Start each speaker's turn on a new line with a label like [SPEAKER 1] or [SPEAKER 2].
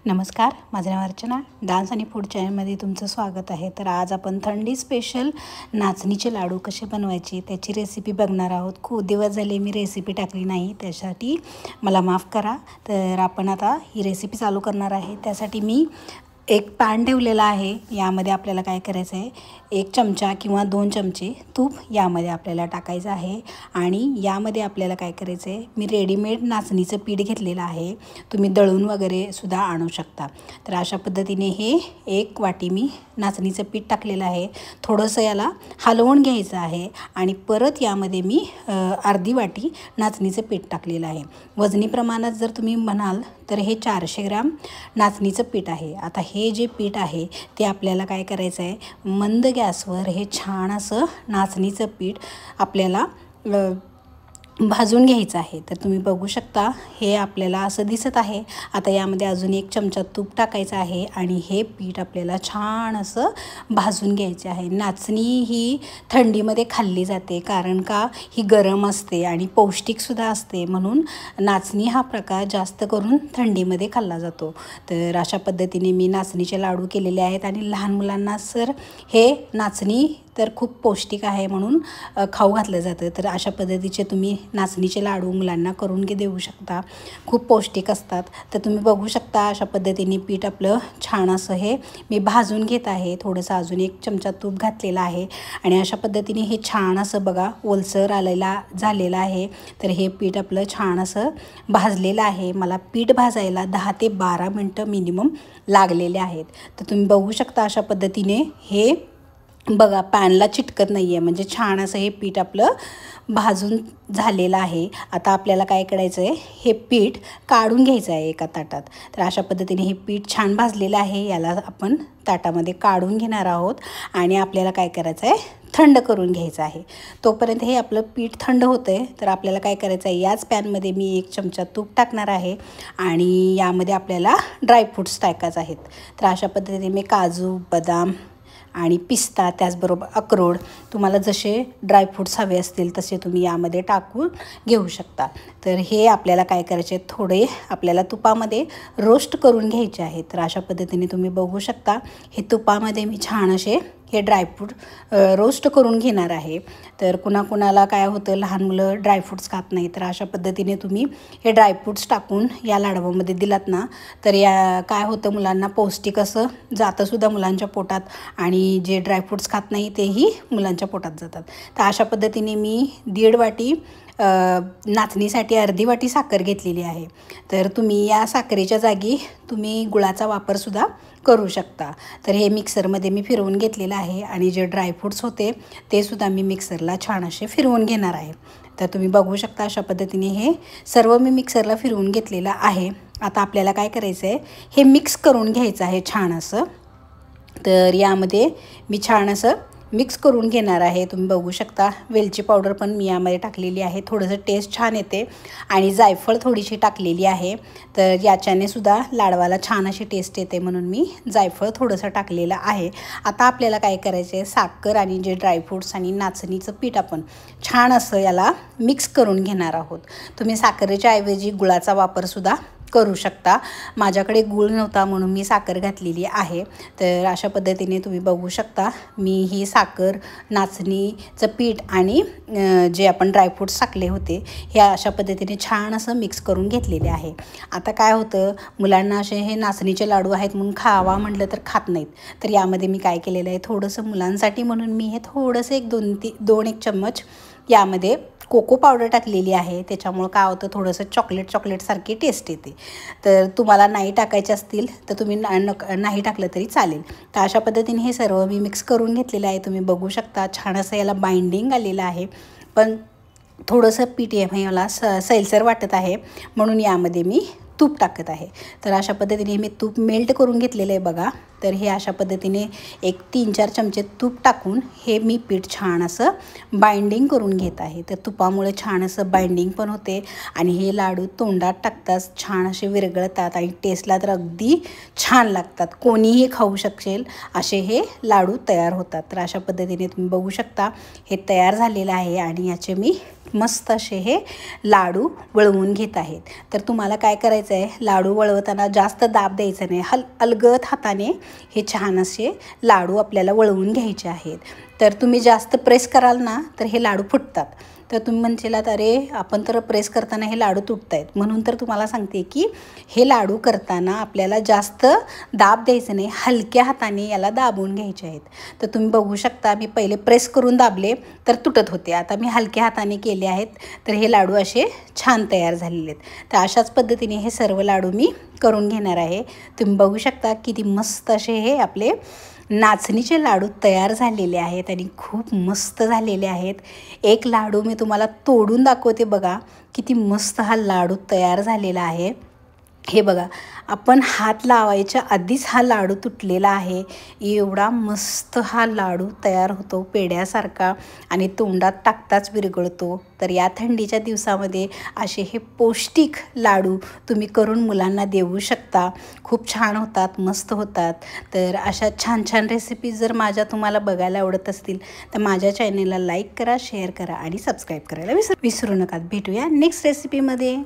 [SPEAKER 1] नमस्कार, माझं नाव अर्चना. डान्स आणि फूड चॅनलमध्ये तुमचं स्वागत आहे. तर आज आपण थंडी स्पेशल नाचणीचे लाडू कसे बनवायचे त्याची रेसिपी बघणार आहोत. खूप दिवस झाले मी रेसिपी टाकली नाही, त्यासाठी मला माफ करा. तर आपण आता ही रेसिपी चालू करणार आहे. त्यासाठी मी एक पॅन ठेवलेला आहे. यामध्ये आपल्याला काय करायचं आहे, 1 चमचा किंवा 2 चमचे तूप यामध्ये आपल्याला टाकायचं आहे. आणि यामध्ये आपल्याला काय करायचं आहे, मी रेडीमेड नाचणीचं पीठ घेतलेलं आहे. तुम्ही दळून वगैरे सुद्धा आणू शकता. तर अशा पद्धतीने हे 1 वाटी मी नाचणीचं पीठ टाकलेलं आहे. थोडंसं याला हलवून घ्यायचं आहे आणि परत यामध्ये मी अर्धी वाटी नाचणीचं पीठ टाकलेलं आहे. वजनी प्रमाणात जर तुम्ही म्हणाल तर हे 400 ग्राम नाचणीचं पीठ आहे. आता हे जे पीठ आहे ते आपल्याला काय करायचं आहे, मंद गॅसवर हे छान असं नाचणीचं पीठ आपल्याला भाजून घ्यायचं आहे. तर तुम्ही बघू शकता हे आपल्याला असं दिसत आहे. आता यामध्ये अजून 1 चमचा तूप टाकायचं आहे आणि हे पीठ आपल्याला छान असं भाजून घ्यायचे आहे. नाचणी ही थंडीमध्ये खाल्ली जाते, कारण का ही गरम असते आणि पौष्टिकसुद्धा असते, म्हणून नाचणी हा प्रकार जास्त करून थंडीमध्ये खाल्ला जातो. तर अशा पद्धतीने मी नाचणीचे लाडू केलेले आहेत आणि लहान मुलांना सर हे नाचणी तर खूप पौष्टिक आहे म्हणून खाऊ घातलं जातं. तर अशा पद्धतीचे तुम्ही नाचणीचे लाडू मुलांना करून देऊ शकता, खूप पौष्टिक असतात. तर तुम्ही बघू शकता अशा पद्धतीने पीठ आपलं छान असं हे मी भाजून घेत आहे. थोडंसं अजून 1 चमचा तूप घातलेला आहे आणि अशा पद्धतीने हे छान असं बघा ओलसर झालेलं आहे. तर हे पीठ आपलं छान असं भाजलेलं आहे. मला पीठ भाजायला 10 ते 12 मिनटं मिनिमम लागलेले आहेत. तर तुम्ही बघू शकता अशा पद्धतीने हे बघा पॅनला चिटकत नाही आहे, म्हणजे छान असं हे पीठ आपलं भाजून झालेलं आहे. आता आपल्याला काय करायचं आहे, हे पीठ काढून घ्यायचं आहे एका ताटात. तर अशा पद्धतीने हे पीठ छान भाजलेलं आहे, याला आपण ताटामध्ये काढून घेणार आहोत आणि आपल्याला काय करायचं आहे, थंड करून घ्यायचं आहे. तोपर्यंत हे आपलं पीठ थंड होतं आहे. तर आपल्याला काय करायचं आहे, याच पॅनमध्ये मी 1 चमचा तूप टाकणार आहे आणि यामध्ये आपल्याला ड्रायफ्रूट्स टाकायचे आहेत. तर अशा पद्धतीने मी काजू, बदाम आणि पिस्ता, त्याचबरोबर अक्रोड, तुम्हाला जसे ड्रायफ्रूट्स हवे असतील तसे तुम्ही यामध्ये टाकून घेऊ शकता. तर हे आपल्याला काय करायचे, थोडे आपल्याला तुपामध्ये रोस्ट करून घ्यायचे आहेत. तर अशा पद्धतीने तुम्ही बघू शकता हे तुपामध्ये मी छान असे हे ड्रायफ्रूट रोस्ट करून घेणार आहे. तर कुणाकुणाला काय होतं, लहान मुलं ड्रायफ्रूट्स खात नाही, तर अशा पद्धतीने तुम्ही हे ड्रायफ्रूट्स टाकून या लाडवामध्ये दिलात ना, तर या काय होतं, मुलांना पौष्टिक असं जातंसुद्धा मुलांच्या पोटात आणि जे ड्रायफ्रूट्स खात नाही तेही मुलांच्या पोटात जातात. तर अशा पद्धतीने मी 1.5 वाटी नाचणीसाठी अर्धी वाटी साखर घेतलेली आहे. तर तुम्ही या साखरेच्या जागी तुम्ही गुळाचा वापरसुद्धा करू शकता. तर हे मिक्सरमध्ये मी फिरवून घेतलेलं आहे आणि जे ड्रायफ्रूट्स होते ते सुद्धा मी मिक्सरला छान असे फिरवून घेणार आहे. तर तुम्ही बघू शकता अशा पद्धतीने हे सर्व मी मिक्सरला फिरवून घेतलेलं आहे. आता आपल्याला काय करायचं आहे, हे मिक्स करून घ्यायचं आहे छान असं. तर यामध्ये मी छान असं मिक्स करून घेणार आहे. तुम्ही बघू शकता वेलची पावडर पण मी यामध्ये टाकलेली आहे, थोडंसं टेस्ट छान येते आणि जायफळ थोडीशी टाकलेली आहे. तर याच्याने सुद्धा लाडवाला छान अशी टेस्ट येते, म्हणून मी जायफळ थोडंसं टाकलेलं आहे. आता आपल्याला काय करायचं आहे, साखर आणि जे ड्रायफ्रूट्स आणि नाचणीचं पीठ आपण छान असं याला मिक्स करून घेणार आहोत. तुम्ही साखरेच्या ऐवजी गुळाचा वापरसुद्धा करू शकता. माझ्याकडे गूळ नव्हता म्हणून मी साखर घातलेली आहे. तर अशा पद्धतीने तुम्ही बघू शकता मी ही साखर, नाचणीचं पीठ आणि जे आपण ड्रायफ्रूट्स टाकले होते हे अशा पद्धतीने छान असं मिक्स करून घेतलेले आहे. आता काय होतं, मुलांना असे हे नाचणीचे लाडू आहेत म्हणून खावा म्हटलं तर खात नाहीत. तर यामध्ये मी काय केलेलं आहे, थोडंसं मुलांसाठी म्हणून मी हे थोडंसं 1 चम्मच यामध्ये कोको पावडर टाकलेली आहे. त्याच्यामुळं काय होतं, थोडंसं चॉकलेटसारखी टेस्ट येते. तर तुम्हाला नाही टाकायचे असतील तर तुम्ही नाही टाकलं तरी चालेल. तर अशा पद्धतीने हे सर्व मी मिक्स करून घेतलेलं आहे. तुम्ही बघू शकता छान असं याला बाइंडिंग आलेलं आहे, पण थोडंसं पीठ मला सैलसर वाटत आहे म्हणून यामध्ये मी तूप टाकत आहे. तर अशा पद्धतीने मी तूप मेल्ट करून घेतलेलं आहे बघा. तर हे अशा पद्धतीने 3-4 चमचे तूप टाकून हे मी पीठ छान असं बाइंडिंग करून घेत आहे. तर तुपामुळे छान असं बाइंडिंग पण होते आणि हे लाडू तोंडात टाकताच छान असे विरघळतात आणि टेस्टला तर अगदी छान लागतात. कोणीही खाऊ शकेल असे हे लाडू तयार होतात. तर अशा पद्धतीने तुम्ही बघू शकता हे तयार झालेलं आहे आणि याचे मी मस्त असे हे लाडू वळवून घेत आहेत. तर तुम्हाला काय करायचं आहे, लाडू वळवताना जास्त दाब द्यायचा नाही, अलगद हाताने हे छान असे लाडू आपल्याला वळवून घ्यायचे आहेत. तर तुम्ही जास्त प्रेस कराल ना तर हे लाडू फुटतात. तर तुम्ही म्हणशीलात अरे आपण तर प्रेस करताना हे लाडू तुटत आहेत, म्हणून तर तुम्हाला सांगते की हे लाडू करताना आपल्याला जास्त दाब द्यायचं नाही, हलक्या हाताने याला दाबून घ्यायचे आहेत. तर तुम्ही बघू शकता मी पहिले प्रेस करून दाबले तर तुटत होते, आता मी हलक्या हाताने केले आहेत तर हे लाडू असे छान तयार झालेले आहेत. तर अशाच पद्धतीने हे सर्व लाडू मी करून घेणार आहे. तुम्ही बघू शकता किती मस्त असे हे आपले नाचणीचे लाडू तयार झालेले आहेत आणि खूप मस्त झालेले आहेत. एक लाडू मी तुम्हाला तोडून दाखवते, बघा किती मस्त हा लाडू तयार झालेला आहे. हे बघा, आपण हात लावायच्या आधीच हा लाडू तुटलेला आहे. एवढा मस्त हा लाडू तयार होतो पेढ्यासारखा आणि तोंडात टाकताच विरघळतो. तर या थंडीच्या दिवसामध्ये असे हे पौष्टिक लाडू तुम्ही करून मुलांना देऊ शकता. खूप छान होतात, मस्त होतात. तर अशा छान छान रेसिपीज जर माझ्या तुम्हाला बघायला आवडत असतील तर माझ्या चॅनेलला लाईक करा, शेअर करा आणि सबस्क्राईब करायला विसरू नका. भेटूया नेक्स्ट रेसिपीमध्ये.